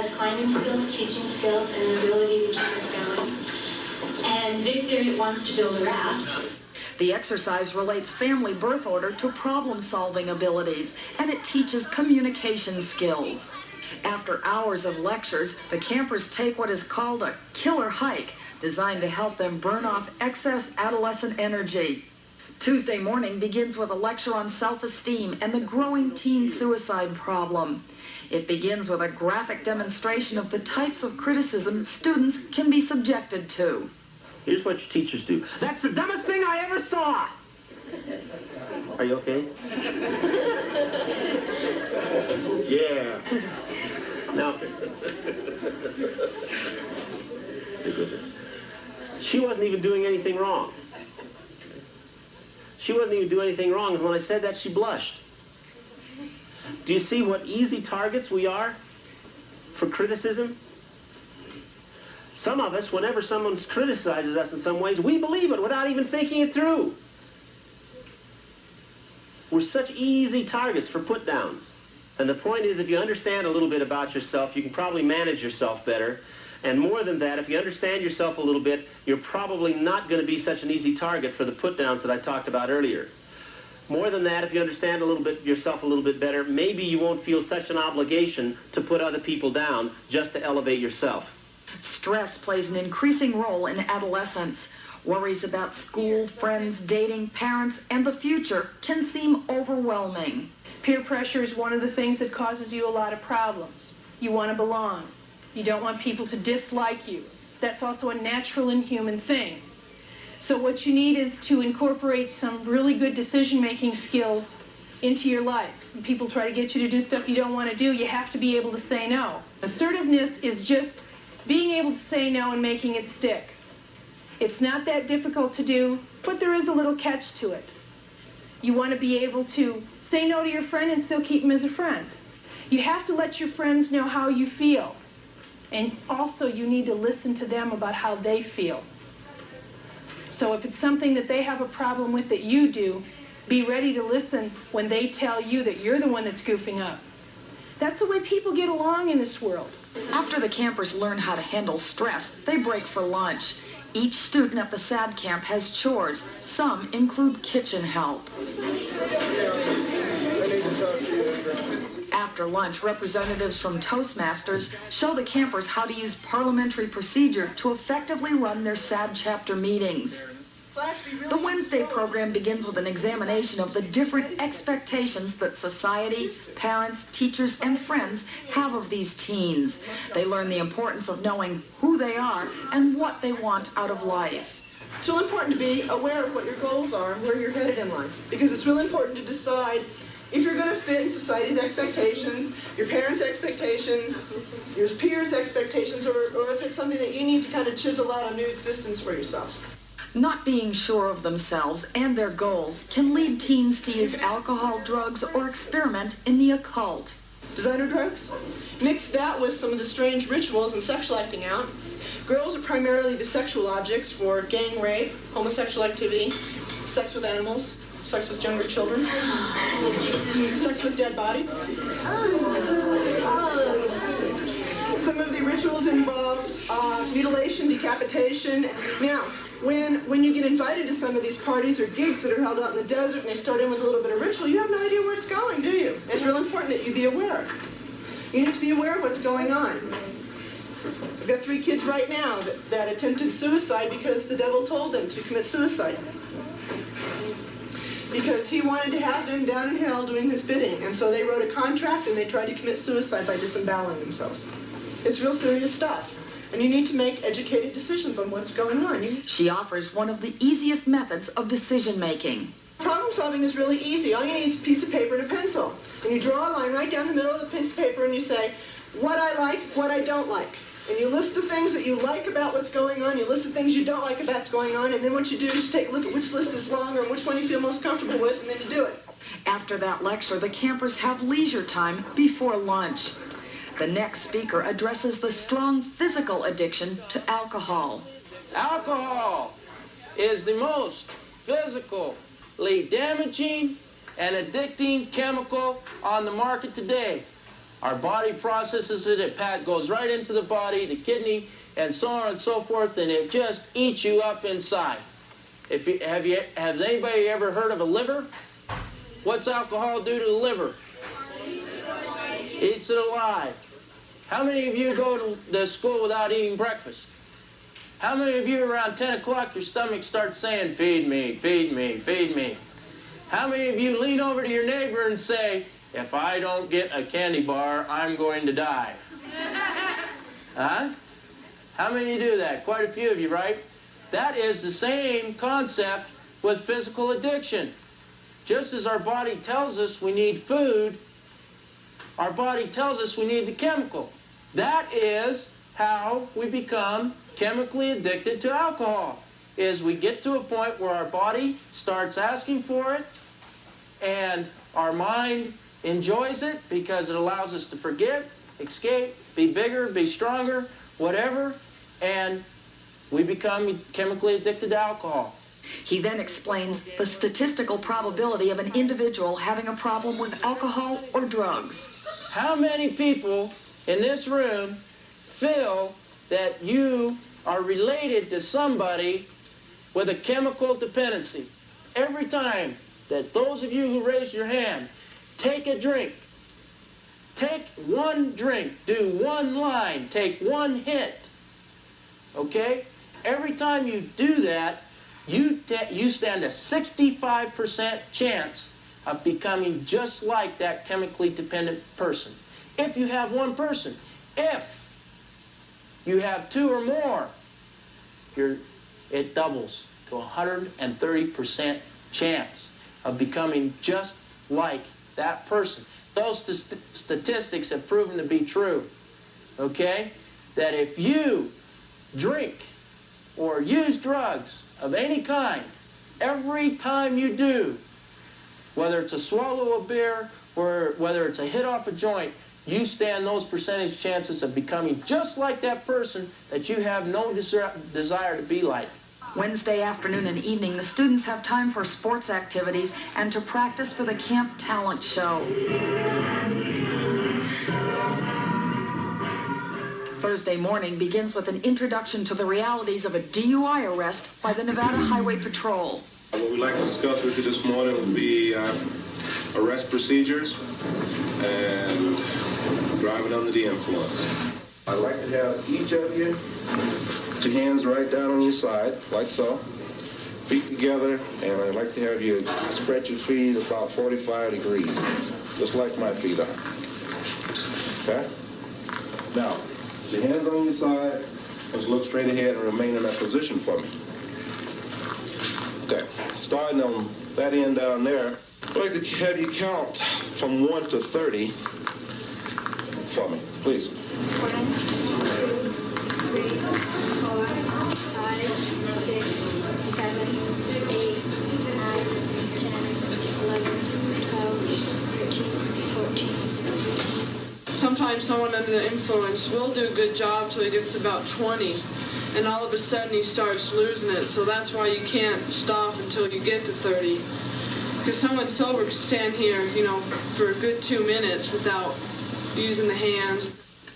has climbing skills, teaching skills, and an ability to keep us going. And Victor wants to build a raft. The exercise relates family birth order to problem-solving abilities, and it teaches communication skills. After hours of lectures, the campers take what is called a killer hike, designed to help them burn off excess adolescent energy. Tuesday morning begins with a lecture on self-esteem and the growing teen suicide problem. It begins with a graphic demonstration of the types of criticism students can be subjected to. Here's what your teachers do. That's the dumbest thing I ever saw! Are you okay? Yeah. Now, stick with it. She wasn't even doing anything wrong. She wasn't even doing anything wrong, and when I said that, she blushed. Do you see what easy targets we are for criticism? Some of us, whenever someone criticizes us in some ways, we believe it without even thinking it through. We're such easy targets for put-downs. And the point is, if you understand a little bit about yourself, you can probably manage yourself better. And more than that, if you understand yourself a little bit, you're probably not going to be such an easy target for the put-downs that I talked about earlier. More than that, if you understand yourself a little bit better, maybe you won't feel such an obligation to put other people down just to elevate yourself. Stress plays an increasing role in adolescence. Worries about school, friends, dating, parents, and the future can seem overwhelming. Peer pressure is one of the things that causes you a lot of problems. You want to belong. You don't want people to dislike you. That's also a natural and human thing. So what you need is to incorporate some really good decision-making skills into your life. When people try to get you to do stuff you don't want to do, you have to be able to say no. Assertiveness is just being able to say no and making it stick. It's not that difficult to do, but there is a little catch to it. You want to be able to say no to your friend and still keep him as a friend. You have to let your friends know how you feel. And also you need to listen to them about how they feel. So if it's something that they have a problem with that you do, be ready to listen when they tell you that you're the one that's goofing up. That's the way people get along in this world. After the campers learn how to handle stress, they break for lunch. Each student at the SAD camp has chores. Some include kitchen help. After lunch, representatives from Toastmasters show the campers how to use parliamentary procedure to effectively run their SAD chapter meetings. The Wednesday program begins with an examination of the different expectations that society, parents, teachers, and friends have of these teens. They learn the importance of knowing who they are and what they want out of life. It's really important to be aware of what your goals are and where you're headed in life, because it's really important to decide if you're going to fit in society's expectations, your parents' expectations, your peers' expectations, or if it's something that you need to kind of chisel out a new existence for yourself. Not being sure of themselves and their goals can lead teens to use alcohol, drugs, or experiment in the occult. Designer drugs? Mix that with some of the strange rituals and sexual acting out. Girls are primarily the sexual objects for gang rape, homosexual activity, sex with animals, sex with younger children, sex with dead bodies. Some of the rituals involve mutilation, decapitation. Now, when you get invited to some of these parties or gigs that are held out in the desert and they start in with a little bit of ritual, you have no idea where it's going, do you? It's real important that you be aware. You need to be aware of what's going on. I've got 3 kids right now that attempted suicide because the devil told them to commit suicide. Because he wanted to have them down in hell doing his bidding. And so they wrote a contract and they tried to commit suicide by disemboweling themselves. It's real serious stuff. And you need to make educated decisions on what's going on. She offers one of the easiest methods of decision-making. Problem solving is really easy. All you need is a piece of paper and a pencil. And you draw a line right down the middle of the piece of paper and you say, what I like, what I don't like. And you list the things that you like about what's going on, you list the things you don't like about what's going on, and then what you do is you take a look at which list is longer and which one you feel most comfortable with, and then you do it. After that lecture, the campers have leisure time before lunch. The next speaker addresses the strong physical addiction to alcohol. Alcohol is the most physically damaging and addicting chemical on the market today. Our body processes it, it goes right into the body, the kidney, and so on and so forth, and it just eats you up inside. Has anybody ever heard of a liver? What's alcohol do to the liver? Eats it alive. How many of you go to the school without eating breakfast? How many of you around 10 o'clock your stomach starts saying, feed me, feed me, feed me? How many of you lean over to your neighbor and say, if I don't get a candy bar, I'm going to die? Huh? How many of you do that? Quite a few of you, right? That is the same concept with physical addiction. Just as our body tells us we need food, our body tells us we need the chemical. That is how we become chemically addicted to alcohol, is we get to a point where our body starts asking for it, and our mind enjoys it because it allows us to forget, escape, be bigger, be stronger, whatever, and we become chemically addicted to alcohol. He then explains the statistical probability of an individual having a problem with alcohol or drugs. How many people in this room feel that you are related to somebody with a chemical dependency? Every time that those of you who raise your hand take a drink, take one drink, do one line, take one hit, okay? Every time you do that, you stand a 65% chance of becoming just like that chemically dependent person. If you have one person, if you have two or more, it doubles to 130% chance of becoming just like that person. Those statistics have proven to be true, okay? That if you drink or use drugs of any kind, every time you do, whether it's a swallow of beer or whether it's a hit off a joint, you stand those percentage chances of becoming just like that person that you have no desire to be like. Wednesday afternoon and evening, the students have time for sports activities and to practice for the camp talent show. Thursday morning begins with an introduction to the realities of a DUI arrest by the Nevada Highway Patrol. What we'd like to discuss with you this morning would be arrest procedures and driving under the influence. I'd like to have each of you put your hands right down on your side, like so, feet together, and I'd like to have you spread your feet about 45 degrees, just like my feet are. Okay? Now, put your hands on your side, just look straight ahead and remain in that position for me. Okay, starting on that end down there, I'd like to have you count from 1 to 30 for me, please. 1, 2, 3, 4, 5, 6, 7, 8, 9, 10, 11, 12, 13, 14. Sometimes someone under the influence will do a good job till he gets to about 20, and all of a sudden he starts losing it. So that's why you can't stop until you get to 30. Because someone sober could stand here, for a good 2 minutes without using the hands.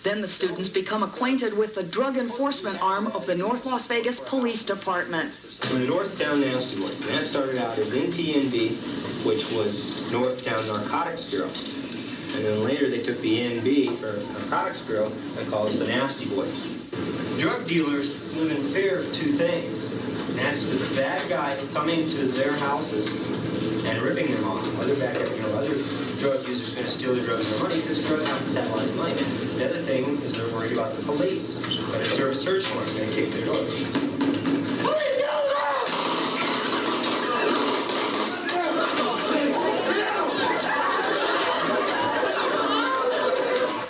Then the students become acquainted with the drug enforcement arm of the North Las Vegas Police Department. So the Northtown Nasty Boys, and that started out as NTNB, which was Northtown Narcotics Bureau. And then later they took the NB for Narcotics Bureau and called us the Nasty Boys. Drug dealers live in fear of two things. And that's the bad guys coming to their houses and ripping them off. Other drug users are going to steal their drugs and their money because drug houses have lots of money. The other thing is they're worried about the police. Going to serve a search warrant, going to kick their doors.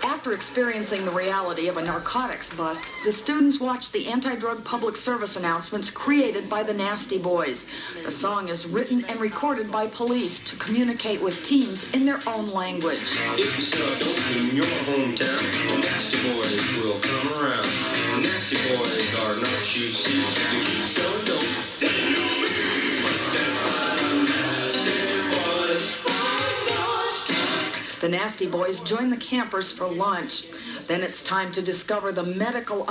After experiencing the reality of a narcotics bust, the students watch the anti-drug public service announcements created by the Nasty Boys. The song is written and recorded by police to communicate with teens in their own language. If you sell dope in your hometown, the Nasty Boys will come around. The Nasty Boys are not you see. If you sell dope, then you'll be busted by the Nasty Boys. The The Nasty Boys join the campers for lunch. Then it's time to discover the medical